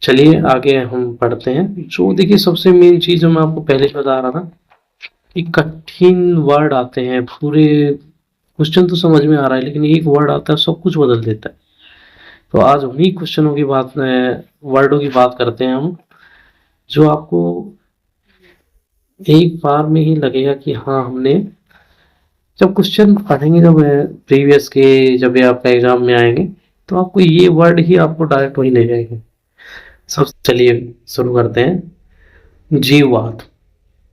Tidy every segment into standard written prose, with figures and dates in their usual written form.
चलिए आगे हम पढ़ते हैं। जो देखिए सबसे मेन चीज जो मैं आपको पहले बता रहा था कि कठिन वर्ड आते हैं, पूरे क्वेश्चन तो समझ में आ रहा है लेकिन एक वर्ड आता है सब कुछ बदल देता है। तो आज उन्हीं क्वेश्चनों की बात, वर्डों की बात करते हैं हम, जो आपको एक बार में ही लगेगा कि हाँ हमने, जब क्वेश्चन पढ़ेंगे, जब प्रीवियस के, जब ये आपका एग्जाम में आएंगे तो आपको ये वर्ड ही आपको डायरेक्ट वही ले जाएंगे। सब चलिए शुरू करते हैं। जीववाद,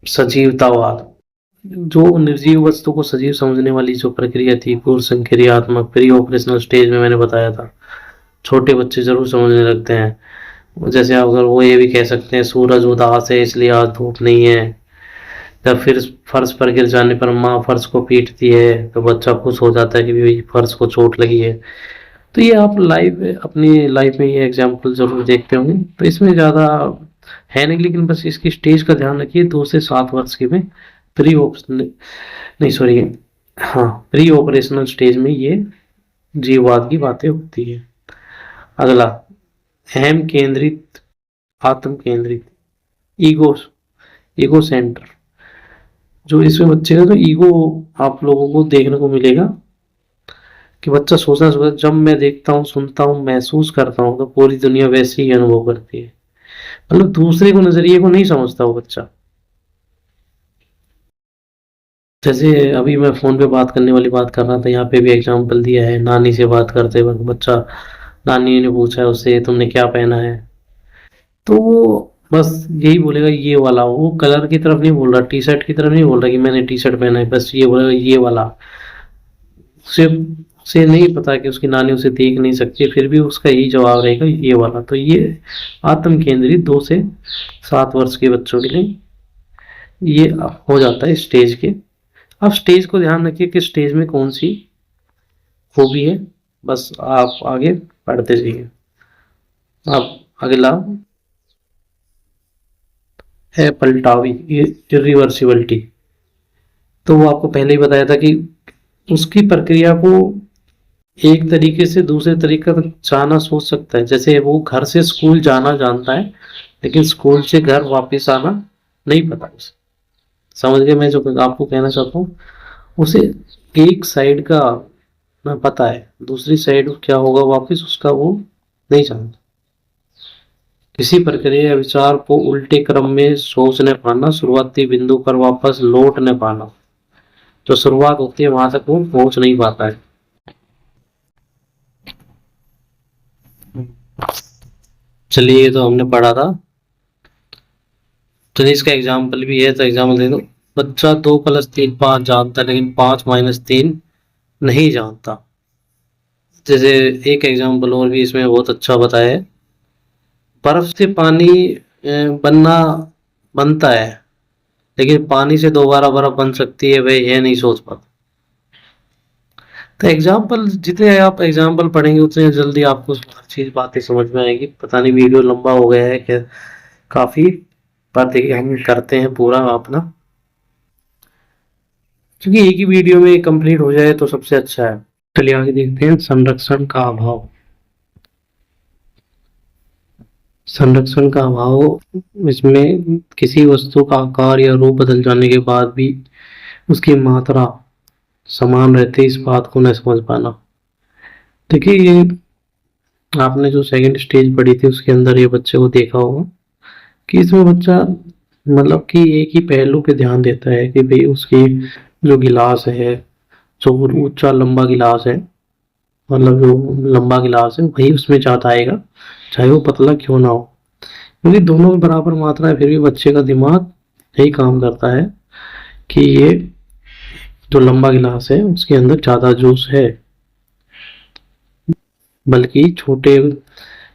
सजीवतावाद। जो निर्जीव वस्तु को सजीव समझने वाली जो प्रक्रिया थी, पूर्व संक्रियात्मक प्री ऑपरेशनल स्टेज में मैंने बताया था, छोटे बच्चे जरूर समझने लगते हैं। जैसे आप अगर वो ये भी कह सकते हैं सूरज उदास है इसलिए आज धूप नहीं है, या फिर फर्श पर गिर जाने पर माँ फर्श को पीटती है तो बच्चा खुश हो जाता है कि भाई फर्श को चोट लगी है। तो ये आप लाइव अपनी लाइफ में ये एग्जाम्पल जरूर देखते होंगे, तो इसमें ज़्यादा है नहीं, लेकिन बस इसकी स्टेज का ध्यान रखिए। 2 से 7 वर्ष के में प्री ऑप्शन, नहीं सॉरी, हाँ प्री ऑपरेशनल स्टेज में ये जीववाद की बातें होती है। अगला, अहम केंद्रित, आत्म केंद्रित, ईगो, ईगो सेंटर। जो इसमें बच्चे का तो ईगो आप लोगों को देखने को मिलेगा कि बच्चा सोचना सोचता, जब मैं देखता हूँ, सुनता हूँ, महसूस करता हूँ तो पूरी दुनिया वैसे ही अनुभव करती है। मतलब दूसरे को, नजरिए को नहीं समझता वो बच्चा। जैसे अभी मैं फोन पे बात करने वाली बात कर रहा था, यहाँ पे भी एग्जांपल दिया है, नानी से बात करते वक्त बच्चा, नानी ने पूछा उससे तुमने क्या पहना है, तो वो बस यही बोलेगा ये वाला। वो कलर की तरफ नहीं बोल रहा, टी शर्ट की तरफ नहीं बोल रहा कि मैंने टी शर्ट पहना है, बस ये बोलेगा ये वाला। उसे उसे नहीं पता कि उसकी नानी उसे देख नहीं सकती, फिर भी उसका यही जवाब रहेगा ये वाला। तो ये आत्म केंद्रित 2 से 7 वर्ष के बच्चों के लिए ये हो जाता है स्टेज के। अब स्टेज को ध्यान रखिए कि स्टेज में कौन सी खूबी है, बस आप आगे पढ़ते जाइए। अब अगला है पलटावी, इरिवर्सिबिलिटी। तो वो आपको पहले ही बताया था कि उसकी प्रक्रिया को एक तरीके से दूसरे तरीके तक जाना सोच सकता है। जैसे वो घर से स्कूल जाना जानता है लेकिन स्कूल से घर वापस आना नहीं पता उसे। समझ गए मैं जो आपको कहना चाहता हूँ? उसे एक साइड का ना पता है, दूसरी साइड क्या होगा वापस उसका वो नहीं जानता। किसी प्रक्रिया या विचार को उल्टे क्रम में सोच न पाना, शुरुआती बिंदु पर वापस लौट न पाना, जो शुरुआत होती है वहां तक वो पहुंच नहीं पाता है। चलिए ये तो हमने पढ़ा था। चलिए इसका एग्जाम्पल भी है तो एग्जाम्पल दे दो। बच्चा 2+3=5 जानता है लेकिन 5-3 नहीं जानता। जैसे एक एग्जाम्पल और भी इसमें बहुत अच्छा बताया है। बर्फ से पानी बनना बनता है लेकिन पानी से दोबारा बर्फ बन सकती है, वह यह नहीं सोच पाता। तो एग्जाम्पल जितने आप एग्जाम्पल पढ़ेंगे उतने जल्दी आपको हर चीज बातें समझ में आएगी। पता नहीं वीडियो लंबा हो गया है क्या, काफी, पर देखिए हम करते हैं पूरा अपना, क्योंकि एक ही वीडियो में कंप्लीट हो जाए तो सबसे अच्छा है। चलिए आगे देखते हैं। संरक्षण का अभाव। संरक्षण का अभाव, इसमें किसी वस्तु का आकार या रूप बदल जाने के बाद भी उसकी मात्रा समान रहती, इस बात को न समझ पाना। देखिए ये आपने जो सेकंड स्टेज पढ़ी थी उसके अंदर ये बच्चे को देखा होगा कि इसमें बच्चा मतलब कि एक ही पहलू पे ध्यान देता है कि भाई उसकी जो गिलास है, जो ऊंचा लंबा गिलास है, मतलब जो लंबा गिलास है वही उसमें चाहता आएगा, चाहे वो पतला क्यों ना हो। क्योंकि दोनों में बराबर मात्रा है, फिर भी बच्चे का दिमाग यही काम करता है कि ये जो लंबा गिलास है उसके अंदर ज्यादा जूस है, बल्कि छोटे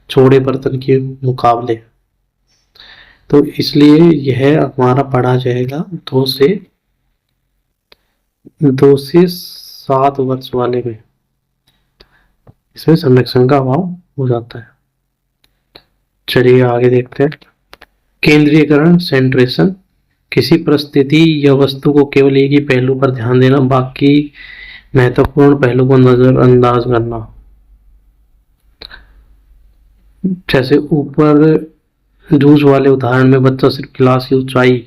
चौड़े बर्तन के मुकाबले। तो इसलिए यह हमारा पढ़ा जाएगा 2 से 7 वर्ष वाले में। इसमें संरक्षण का अभाव हो जाता है। चलिए आगे देखते हैं। केंद्रीयकरण, सेंट्रेशन। किसी परिस्थिति या वस्तु को केवल एक ही पहलू पर ध्यान देना, बाकी महत्वपूर्ण पहलू को नजरअंदाज करना। जैसे ऊपर जूस वाले उदाहरण में बच्चा सिर्फ गिलास की ऊंचाई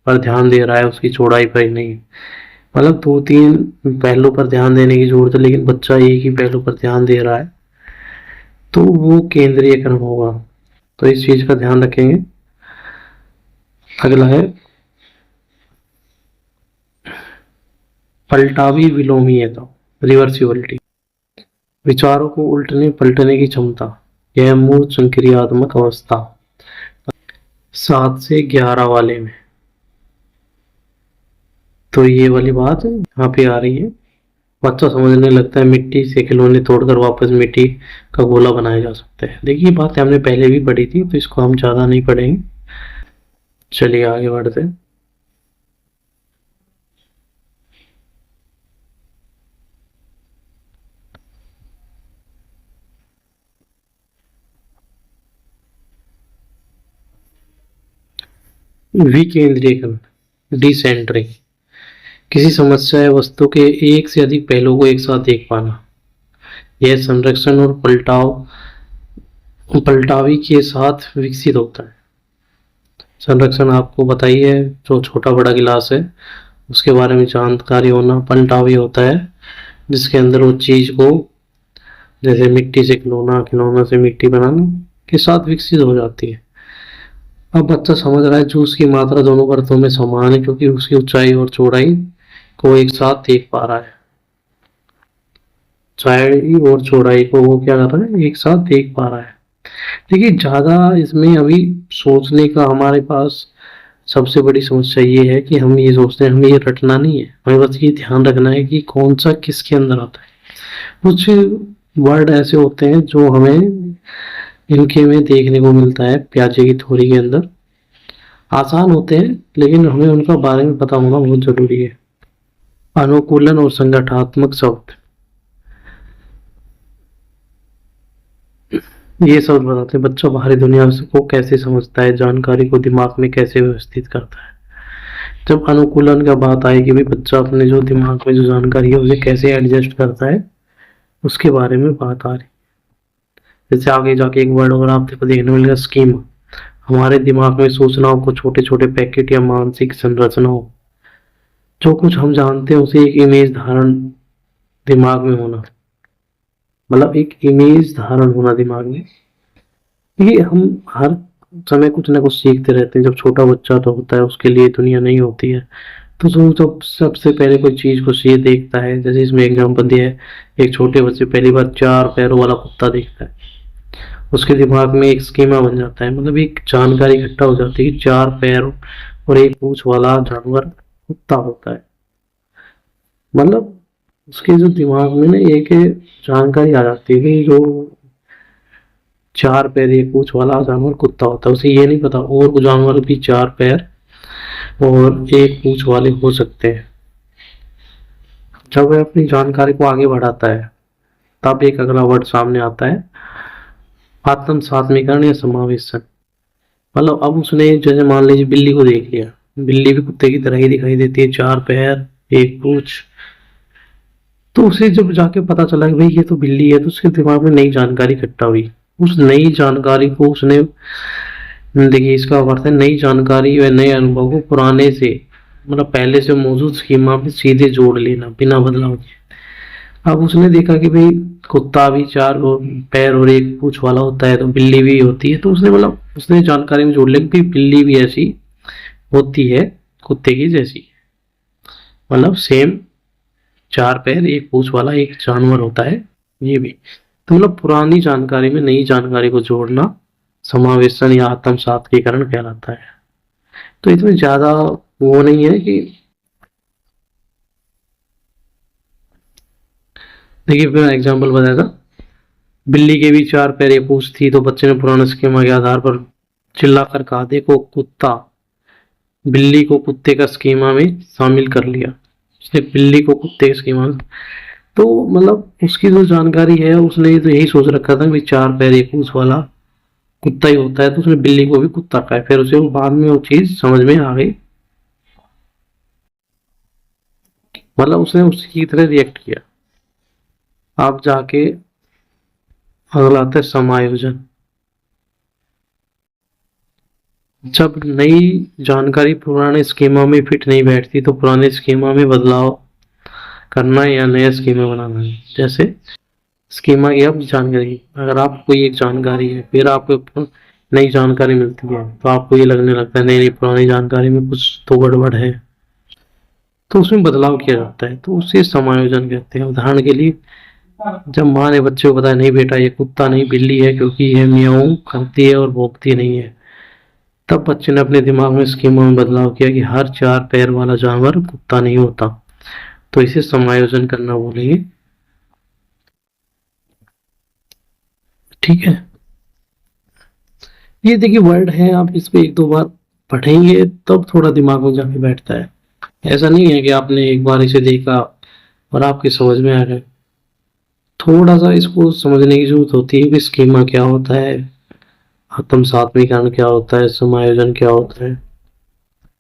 पर ध्यान दे रहा है, उसकी चौड़ाई पर नहीं। मतलब दो तीन पहलू पर ध्यान देने की जरूरत है, लेकिन बच्चा एक ही पहलू पर ध्यान दे रहा है, तो वो केंद्रीयकरण होगा। तो इस चीज का ध्यान रखेंगे। अगला है पलटावी विलोमीयता, रिवर्सिबिलिटी। विचारों को उल्टने पलटने की क्षमता, यह मूल संक्रियात्मक अवस्था। 7 से 11 वाले में तो ये वाली बात यहाँ पे आ रही है। बच्चा समझने लगता है मिट्टी से खिलौने तोड़कर वापस मिट्टी का गोला बनाया जा सकता है। देखिए बात हमने पहले भी पढ़ी थी, तो इसको हम ज्यादा नहीं पढ़ेंगे। चलिए आगे बढ़ते हैं। विकेंद्रीकरण, डिसेंटरिंग। किसी समस्या या वस्तु के एक से अधिक पहलुओं को एक साथ देख पाना, यह संरक्षण और पलटावी के साथ विकसित होता है। संरक्षण आपको बताइए, जो छोटा बड़ा गिलास है उसके बारे में जानकारी होना। पलटावी होता है जिसके अंदर वो चीज को, जैसे मिट्टी से खिलौना, खिलौना से मिट्टी बनाना के साथ विकसित हो जाती है। अब बच्चा समझ रहा है जूस की मात्रा दोनों परतों में समान है, क्योंकि उसकी ऊंचाई और चौड़ाई को एक साथ देख पा रहा है। ऊंचाई और चौड़ाई को वो क्या कर रहा है, एक साथ देख पा रहा है। देखिए ज्यादा इसमें अभी सोचने का हमारे पास सबसे बड़ी समस्या ये है कि हम ये सोचते हैं, हमें ये रटना नहीं है, हमें बस ये ध्यान रखना है कि कौन सा किसके अंदर आता है। कुछ वर्ड ऐसे होते हैं जो हमें इनके में देखने को मिलता है प्याजे की थ्योरी के अंदर, आसान होते हैं लेकिन हमें उनका बारे में पता होना बहुत जरूरी है। अनुकूलन और संगठनात्मक शब्द, ये शब्द बताते हैं बच्चा बाहरी दुनिया को कैसे समझता है, जानकारी को दिमाग में कैसे व्यवस्थित करता है। जब अनुकूलन का बात आएगी भाई, बच्चा अपने जो दिमाग में जो जानकारी है उसे कैसे एडजस्ट करता है, उसके बारे में बात आ रही। जैसे आगे जाके एक वर्ड और आपको देखने मिलेगा, स्कीमा। हमारे दिमाग में सूचनाओं को छोटे छोटे पैकेट या मानसिक संरचनाओं, जो कुछ हम जानते हैं उसे एक इमेज धारण दिमाग में होना, मतलब एक इमेज धारण होना दिमाग में। ये हम हर समय कुछ ना कुछ सीखते रहते हैं। जब छोटा बच्चा तो होता है, उसके लिए दुनिया नहीं होती है, तो जो जब सबसे पहले कोई चीज को ये देखता है, जैसे इसमें एग्जांपल दिया है, एक छोटे बच्चे पहली बार 4 पैरों वाला कुत्ता देखता है, उसके दिमाग में एक स्कीमा बन जाता है, मतलब एक जानकारी इकट्ठा हो जाती है कि 4 पैर और एक पूंछ वाला जानवर कुत्ता होता है। मतलब उसके जो दिमाग में ना एक जानकारी आ जाती है कि जो 4 पैर एक पूंछ वाला जानवर कुत्ता होता है। उसे ये नहीं पता और जानवर भी 4 पैर और एक पूंछ वाले हो सकते हैं। जब वह अपनी जानकारी को आगे बढ़ाता है, तब एक अगला वर्ड सामने आता है, आत्म सात्मीकरण या समावेशन। मतलब अब उसने जैसे मान लीजिए बिल्ली को देख लिया, बिल्ली भी कुत्ते की तरह ही दिखाई देती है, 4 पैर एक पूंछ। तो उसे जब जाके पता चला कि भाई ये तो बिल्ली है, तो उसके दिमाग में नई जानकारी इकट्ठा हुई। उस नई जानकारी को उसने, देखिए इसका अर्थ है नई जानकारी व नए अनुभव को पुराने से, मतलब पहले से मौजूद स्कीमा में सीधे जोड़ लेना बिना बदलाव के। अब उसने देखा कि भाई कुत्ता भी 4 पैर और एक पूंछ वाला होता है, तो बिल्ली भी होती है, तो उसने मतलब उसने जानकारी में जोड़ लिया कि बिल्ली भी ऐसी होती है कुत्ते की जैसी, मतलब सेम 4 पैर एक पूंछ वाला एक जानवर होता है ये भी। तो मतलब पुरानी जानकारी में नई जानकारी को जोड़ना समावेशन या आत्म सात्विकरण कहलाता है। तो इसमें ज्यादा वो नहीं है कि, देखिए मैं एग्जांपल बताया था, बिल्ली के भी 4 पैर एक पूंछ थी, तो बच्चे ने पुराने स्कीमा के आधार पर चिल्ला कर कहा, देखो कुत्ता, बिल्ली को कुत्ते का स्कीमा में शामिल कर लिया। उसने बिल्ली को कुत्ते के स्कीमा में, तो मतलब उसकी जो जानकारी है उसने तो यही सोच रखा था कि 4 पैर एक पूंछ वाला कुत्ता ही होता है, तो उसने बिल्ली को भी कुत्ता कहा। फिर उसे वो बाद में वो चीज समझ में आ गई, मतलब उसने उसकी तरह रिएक्ट किया। अब जाके अगला आता है समायोजन। जब नई जानकारी पुराने स्कीमा में फिट नहीं बैठती तो पुराने स्कीमा में बदलाव करना है या नया स्कीमा बनाना है। जैसे स्कीमा की अब जानकारी, अगर आपको कोई एक जानकारी है फिर आपको नई जानकारी मिलती है तो आपको ये लगने लगता है नहीं नहीं पुरानी जानकारी में कुछ तो गड़बड़ है, तो उसमें बदलाव किया जाता है, तो उसे समायोजन कहते हैं। उदाहरण के लिए जब माँ ने बच्चे को बताया नहीं बेटा ये कुत्ता नहीं बिल्ली है क्योंकि ये म्याऊं करती है और भौंकती नहीं है, तब बच्चे ने अपने दिमाग में स्कीमा में बदलाव किया कि हर चार पैर वाला जानवर कुत्ता नहीं होता, तो इसे समायोजन करना बोलेंगे। ठीक है, ये देखिए वर्ड है, आप इसको एक दो बार पढ़ेंगे तब थोड़ा दिमाग में जाके बैठता है। ऐसा नहीं है कि आपने एक बार इसे देखा और आपकी समझ में आ गया, थोड़ा सा इसको समझने की जरूरत होती है कि स्कीमा क्या होता है, आत्म सात्विकरण क्या होता है, समायोजन क्या होता है।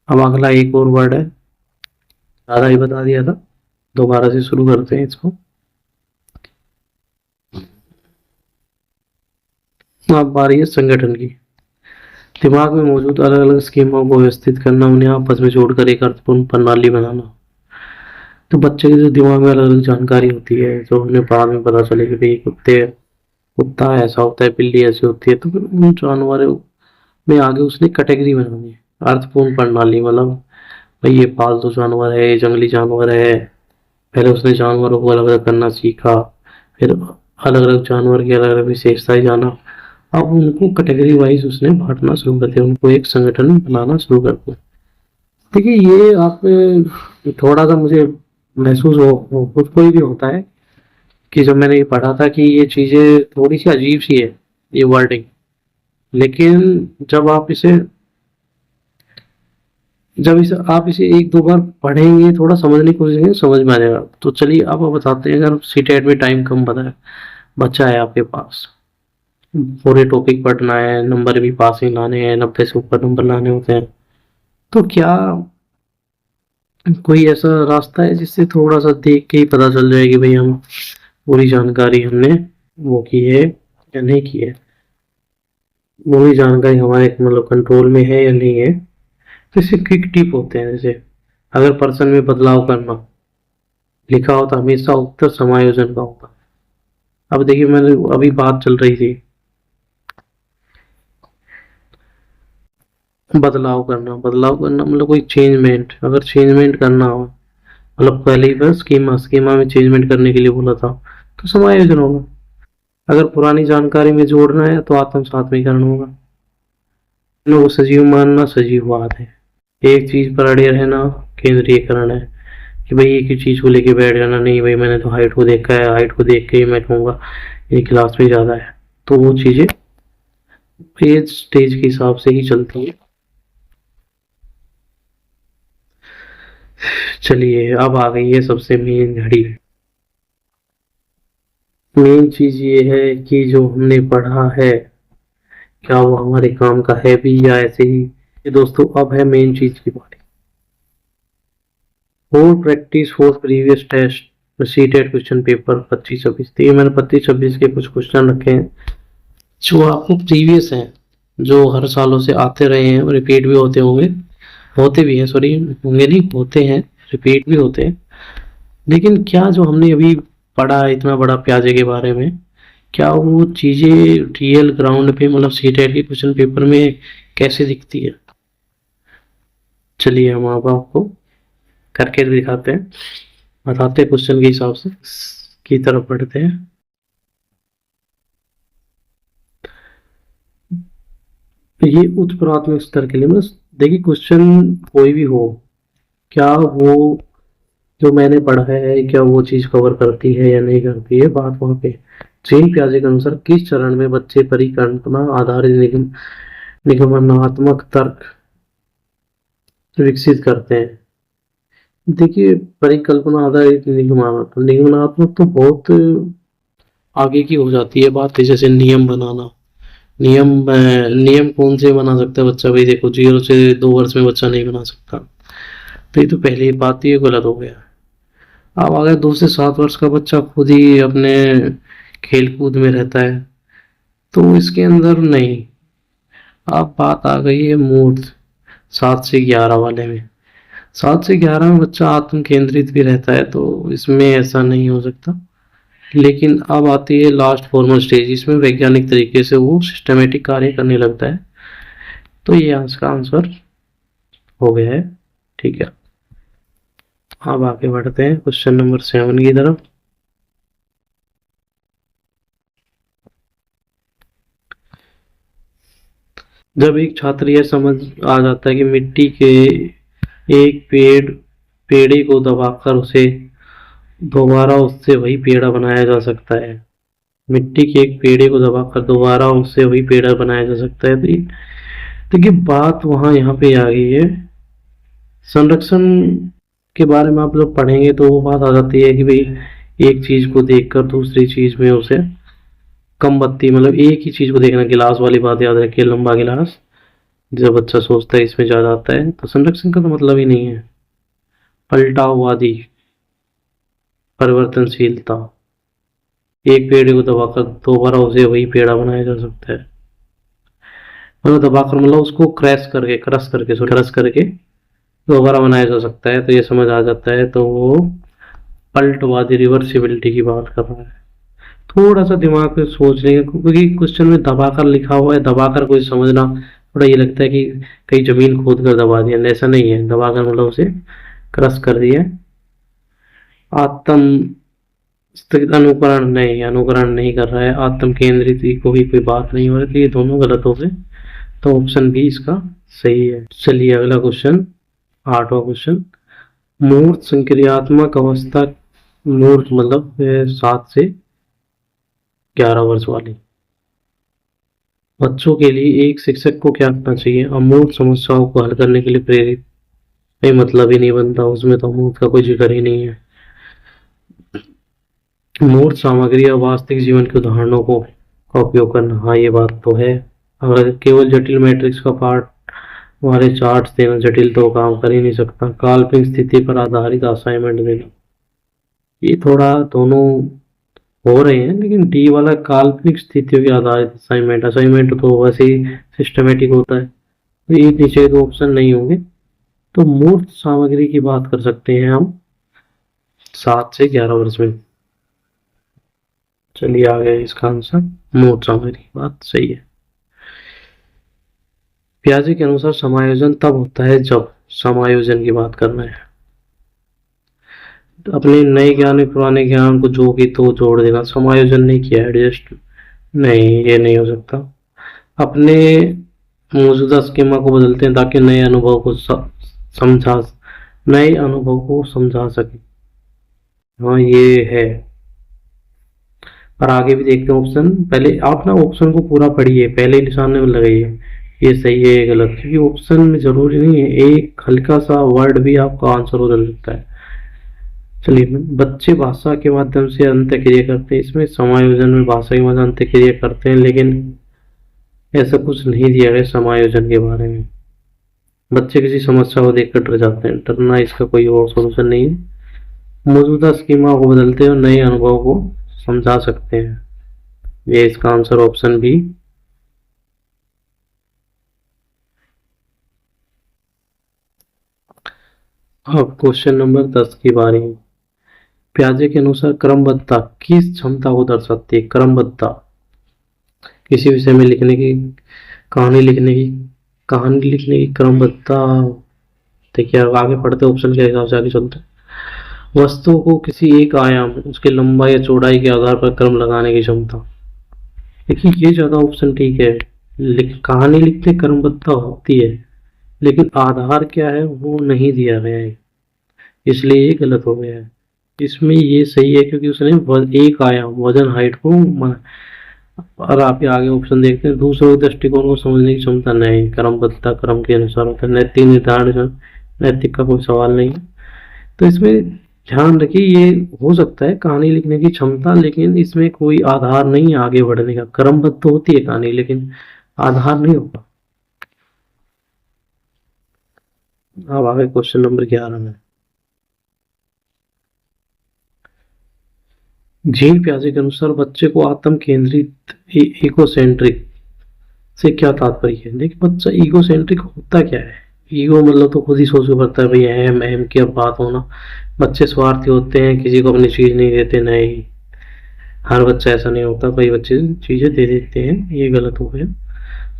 अब अगला एक और वर्ड है, आधा ही बता दिया था, दोबारा से शुरू करते हैं इसको। अब बारी है संगठन की। दिमाग में मौजूद अलग अलग स्कीमों को व्यवस्थित करना, उन्हें आपस में जोड़कर एक अर्थपूर्ण प्रणाली बनाना। तो बच्चे के जो दिमाग में अलग अलग जानकारी होती है जो उन्हें बाद में पता चले कि भाई कुत्ता ऐसा होता है, बिल्ली ऐसी होती है, तो फिर उन जानवरों में आगे उसने कैटेगरी बनानी है। अर्थपूर्ण प्रणाली मतलब भाई ये पालतू जानवर है, ये जंगली जानवर है। पहले उसने जानवरों को अलग अलग करना सीखा, फिर अलग अलग जानवर की अलग अलग विशेषताएं जाना, अब उनको कैटेगरी वाइज उसने बांटना शुरू कर दिया, उनको एक संगठन बनाना शुरू कर दिया। देखिए ये आप थोड़ा सा मुझे महसूस हो खुद को भी होता है कि जब मैंने ये पढ़ा था कि ये चीजें थोड़ी सी अजीब सी है ये वर्डिंग, लेकिन जब आप इसे आप इसे एक दो बार पढ़ेंगे, थोड़ा समझने की कोशिश करेंगे, समझ में आ जाएगा। तो चलिए अब आप बताते हैं, अगर सीटेट में टाइम कम बचा है आपके पास, पूरे टॉपिक पढ़ना है, नंबर भी पासिंग लाने हैं, 90 से ऊपर नंबर लाने होते हैं, तो क्या कोई ऐसा रास्ता है जिससे थोड़ा सा देख के ही पता चल जाए कि भाई हम पूरी जानकारी हमने वो की है या नहीं की है, पूरी जानकारी हमारे मतलब कंट्रोल में है या नहीं है। तो इससे क्विक टिप होते हैं, जैसे अगर पर्सन में बदलाव करना लिखा हो तो हमेशा उत्तर समायोजन का होगा। अब देखिए मैंने अभी बात चल रही थी बदलाव करना मतलब कोई चेंजमेंट, अगर चेंजमेंट करना हो मतलब पहले ही बस स्कीमा में चेंजमेंट करने के लिए बोला था तो समायोजन होगा। अगर पुरानी जानकारी में जोड़ना है तो आत्म सात्विकरण होगा। को सजीव मानना सजीववाद है। एक चीज पर अड़े रहना केंद्रीयकरण है, कि भाई एक ही चीज को लेके बैठ जाना, नहीं भाई मैंने तो हाइट को देखा है, हाइट को देख के ही मैं कहूंगा ये क्लास में ज्यादा है, तो वो चीजें एज स्टेज के हिसाब से ही चलती है। चलिए अब आ गई है सबसे मेन घड़ी। मेन चीज ये है कि जो हमने पढ़ा है क्या वो हमारे काम का है भी या ऐसे ही। ये दोस्तों अब है मेन चीज की बात। For practice for previous test CTET question paper 25-26, तो ये मैंने 25-26 के कुछ क्वेश्चन रखे हैं जो आपको प्रीवियस हैं, जो हर सालों से आते रहे हैं, रिपीट भी होते भी हैं, सॉरी होंगे नहीं, होते हैं, रिपीट भी होते हैं। लेकिन क्या जो हमने अभी पढ़ा इतना बड़ा प्याजे के बारे में, क्या वो चीजें रियल ग्राउंड पे मतलब सीटेट के क्वेश्चन पेपर में कैसे दिखती है। चलिए हम अब आपको करके दिखाते हैं, बताते हैं क्वेश्चन के हिसाब से की तरफ बढ़ते हैं। ये उच्च प्राथमिक स्तर के लिए बस देखिए क्वेश्चन कोई भी हो, क्या वो जो मैंने पढ़ा है क्या वो चीज कवर करती है या नहीं करती है, बात वहां पे। जैन प्याजे के अनुसार किस चरण में बच्चे परिकल्पना आधारित निगमनात्मक तर्क विकसित करते हैं। देखिए परिकल्पना आधारित निगमनात्मक तो बहुत आगे की हो जाती है बात है, जैसे नियम बनाना। नियम कौन से बना सकता है बच्चा, भाई देखो 0 से 2 वर्ष में बच्चा नहीं बना सकता, तो ये तो पहली बात ही गलत हो गया। अब अगर 2 से 7 वर्ष का बच्चा खुद ही अपने खेल कूद में रहता है तो इसके अंदर नहीं, अब बात आ गई है मूर्त 7 से 11 वाले में। 7 से 11 में बच्चा आत्म केंद्रित भी रहता है, तो इसमें ऐसा नहीं हो सकता। लेकिन अब आती है लास्ट फॉर्मल स्टेज, इसमें वैज्ञानिक तरीके से वो सिस्टमेटिक कार्य करने लगता है। तो ये इसका आंसर हो गया है। ठीक है, अब आगे बढ़ते हैं क्वेश्चन नंबर 7 की तरफ। जब एक छात्र यह समझ आ जाता है कि मिट्टी के एक पेड़े को दबाकर उसे दोबारा उससे वही पेड़ा बनाया जा सकता है। मिट्टी के एक पेड़े को दबाकर दोबारा उससे वही पेड़ा बनाया जा सकता है। तो देखिए बात वहाँ यहाँ पे आ गई है। संरक्षण के बारे में आप लोग पढ़ेंगे तो वो बात आ जाती है कि भाई एक चीज को देखकर दूसरी चीज में उसे कम बत्ती, मतलब एक ही चीज को देखना। गिलास वाली बात याद रखिए, लंबा गिलास जब बच्चा सोचता है इसमें ज्यादा आता है, तो संरक्षण का तो मतलब ही नहीं है। पलटाववादी, परिवर्तनशीलता, एक पेड़ को दबाकर दोबारा उसे वही पेड़ा बनाया जा सकता है। मतलब दबाकर मतलब उसको क्रश करके दोबारा बनाया जा सकता है। तो ये समझ आ जाता है, तो वो पलटवादी, रिवर्सिबिलिटी की बात कर रहा है। थोड़ा सा दिमाग पे सोच लेंगे, क्योंकि क्वेश्चन में दबाकर लिखा हुआ है। दबाकर कोई समझना थोड़ा ये लगता है कि कहीं जमीन खोद कर दबा दिया, ऐसा नहीं है। दबाकर मतलब उसे क्रश कर दिया। आत्म स्थित अनुकरण नहीं, अनुकरण नहीं कर रहा है। आत्म केंद्रित को भी कोई बात नहीं हो रही थी, ये दोनों गलत हो गए। तो ऑप्शन बी इसका सही है। चलिए अगला क्वेश्चन, 8वां क्वेश्चन। मूर्त संक्रियात्मक अवस्था, मूर्त मतलब 7 से 11 वर्ष वाली बच्चों के लिए एक शिक्षक को क्या करना चाहिए? अमूर्त समस्याओं को हल करने के लिए प्रेरित। कोई मतलब ही नहीं बनता, उसमें तो अमूर्त का कोई जिक्र ही नहीं है। मूर्त सामग्री या वास्तविक जीवन के उदाहरणों को का उपयोग करना, हाँ ये बात तो है। अगर केवल जटिल मैट्रिक्स का पार्ट हमारे चार्ट देना जटिल तो काम कर ही नहीं सकता। काल्पनिक स्थिति पर आधारित असाइनमेंट देना, ये थोड़ा दोनों हो रहे हैं, लेकिन डी वाला काल्पनिक स्थितियों के आधारित असाइनमेंट, असाइनमेंट तो वैसे ही सिस्टमेटिक होता है, तो ये नीचे दो ऑप्शन नहीं होंगे। तो मूर्त सामग्री की बात कर सकते हैं हम 7 से 11 वर्ष में। चलिए आ गया इसका आंसर, मूर्त सामग्री, बात सही है। पियाजे के अनुसार समायोजन तब होता है जब, समायोजन की बात करना है, अपने नए ज्ञान में पुराने ज्ञान को जो भी तो जोड़ देना। समायोजन नहीं किया, एडजस्ट नहीं, ये नहीं हो सकता। अपने मौजूदा स्कीमा को बदलते हैं ताकि समझा नए अनुभव को समझा सके, हाँ ये है। और आगे भी देखते हैं ऑप्शन। पहले आप ना ऑप्शन को पूरा पढ़िए, पहले निशान में लगाइए ये सही है ये गलत, क्योंकि ऑप्शन में जरूरी नहीं है एक हल्का सा वर्ड भी आपका आंसर बदल सकता है। चलिए, बच्चे भाषा के माध्यम से अंतःक्रिया करते हैं, इसमें समायोजन में भाषा के माध्यम अंतःक्रिया करते हैं, लेकिन ऐसा कुछ नहीं दिया गया समायोजन के बारे में। बच्चे किसी समस्या को देखकर डर जाते हैं, डरना इसका कोई और सोल्यूशन नहीं है। मौजूदा स्कीमा को बदलते हैं और नए अनुभव को समझा सकते हैं, ये इसका आंसर ऑप्शन बी। अब क्वेश्चन नंबर 10 की बारी। पियाजे के अनुसार क्रमबद्धता किस क्षमता को दर्शाती है? क्रमबद्धता किसी विषय में लिखने की, कहानी लिखने की क्रमबद्धता। देखिए आगे पढ़ते ऑप्शन के हिसाब से आगे चलते हैं। वस्तु को किसी एक आयाम, उसके लंबाई या चौड़ाई के आधार पर क्रम लगाने की क्षमता। देखिए ये ज्यादा ऑप्शन ठीक है, कहानी लिखते क्रमबद्धता होती है, लेकिन आधार क्या है वो नहीं दिया गया है, इसलिए ये गलत हो गया है। इसमें ये सही है क्योंकि उसने एक आयाम वजन हाइट को और आप आगे ऑप्शन देखते हैं, दूसरों के दृष्टिकोण को समझने की क्षमता नहीं, क्रमबद्धता क्रम के अनुसार होता है। नैतिक निर्धारण, नैतिक का कोई सवाल नहीं है। तो इसमें ध्यान रखिए ये हो सकता है कहानी लिखने की क्षमता, लेकिन इसमें कोई आधार नहीं है आगे बढ़ने का। क्रमबद्ध तो होती है कहानी, लेकिन आधार नहीं होता। अब आगे क्वेश्चन नंबर 11 में। जीन प्याजे के अनुसार बच्चे को आत्म केंद्रित, इकोसेंट्रिक से क्या तात्पर्य है? देखिए बच्चा ईगो सेंट्रिक होता क्या है? ईगो मतलब तो खुद ही सोच के पड़ता है भाई अहम अहम की अब बात होना। बच्चे स्वार्थी होते हैं, किसी को अपनी चीज नहीं देते। नहीं, हर बच्चा ऐसा नहीं होता, कई बच्चे चीजें दे देते हैं, ये गलत हो गया।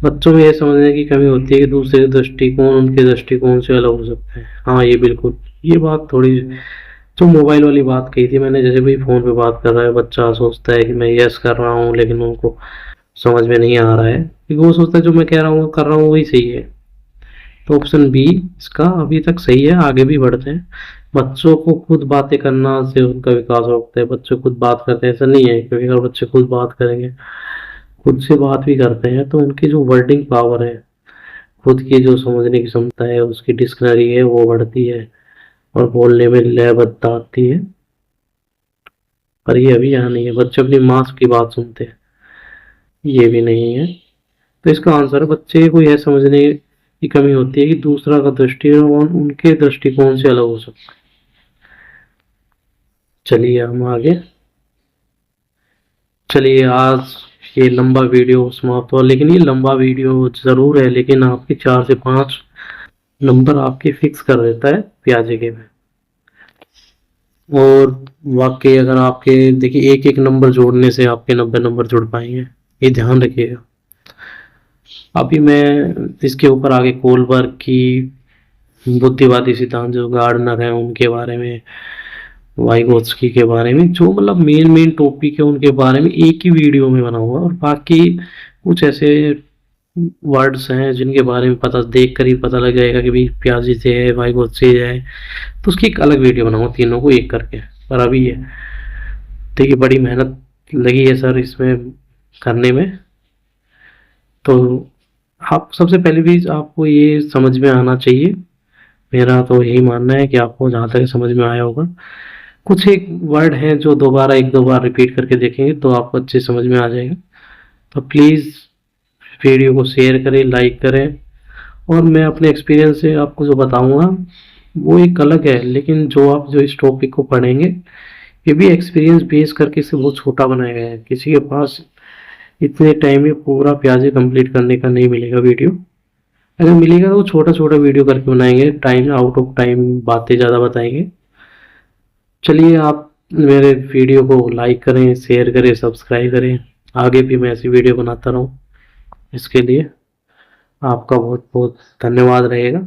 बच्चों में ये समझने की कमी होती है कि दूसरे दृष्टिकोण उनके दृष्टिकोण से अलग हो सकते हैं। हाँ ये बिल्कुल, ये बात थोड़ी जो मोबाइल वाली बात कही थी मैंने, जैसे कोई फोन पे बात कर रहा है, बच्चा सोचता है कि मैं यस कर रहा हूँ लेकिन उनको समझ में नहीं आ रहा है, क्योंकि वो सोचता है जो मैं कह रहा हूँ कर रहा हूँ वही सही है। तो ऑप्शन बी इसका अभी तक सही है। आगे भी बढ़ते हैं। बच्चों को खुद बातें करना से उनका विकास होता है। बच्चे खुद बात करते हैं ऐसा नहीं है, क्योंकि अगर बच्चे खुद बात करेंगे, खुद से बात भी करते हैं, तो उनकी जो वर्डिंग पावर है, खुद की जो समझने की क्षमता है, उसकी डिक्शनरी है वो बढ़ती है और बोलने में लयबद्धता आती है। पर ये अभी यहाँ नहीं है, बच्चे अपनी माँ की बात सुनते हैं, ये भी नहीं है। तो इसका आंसर है बच्चे को यह समझने की कमी होती है कि दूसरा का दृष्टिकोण उनके दृष्टिकोण से अलग हो सकता है। चलिए हम आगे। चलिए आज ये लंबा वीडियो समाप्त हुआ, लेकिन ये लंबा वीडियो जरूर है, लेकिन आपके 4 से 5 नंबर आपके फिक्स कर देता है प्याजे के में। और वाकई अगर आपके देखिए एक एक नंबर जोड़ने से आपके 90 नंबर जुड़ पाएंगे, ये ध्यान रखिएगा। अभी मैं इसके ऊपर आगे कोलबर्ग की बुद्धिवादी सिद्धांत जो गार्डनर है उनके बारे में, वाइगोत्स्की के बारे में, जो मतलब मेन मेन टॉपिक है उनके बारे में एक ही वीडियो में बना हुआ, और बाकी कुछ ऐसे वर्ड्स हैं जिनके बारे में पता देख कर ही पता लग जाएगा कि भाई प्याजी से है, वाइगोत्स्की है, तो उसकी एक अलग वीडियो बनाऊंगा तीनों को एक करके। पर अभी ये देखिए बड़ी मेहनत लगी है सर इसमें करने में। तो आप सबसे पहले भी आपको ये समझ में आना चाहिए, मेरा तो यही मानना है कि आपको जहाँ तक समझ में आया होगा। कुछ एक वर्ड हैं जो दोबारा एक दो बार रिपीट करके देखेंगे तो आपको अच्छे समझ में आ जाएगा। तो प्लीज़ वीडियो को शेयर करें, लाइक करें, और मैं अपने एक्सपीरियंस से आपको जो बताऊंगा वो एक अलग है, लेकिन जो आप जो इस टॉपिक को पढ़ेंगे ये भी एक्सपीरियंस बेस करके इसे बहुत छोटा बनाया गया है। किसी के पास इतने टाइम में पूरा प्याजे कंप्लीट करने का नहीं मिलेगा वीडियो। अगर मिलेगा तो छोटा छोटा वीडियो करके बनाएंगे, टाइम आउट ऑफ टाइम बातें ज़्यादा बताएंगे। चलिए आप मेरे वीडियो को लाइक करें, शेयर करें, सब्सक्राइब करें, आगे भी मैं ऐसी वीडियो बनाता रहूं। इसके लिए आपका बहुत बहुत धन्यवाद रहेगा।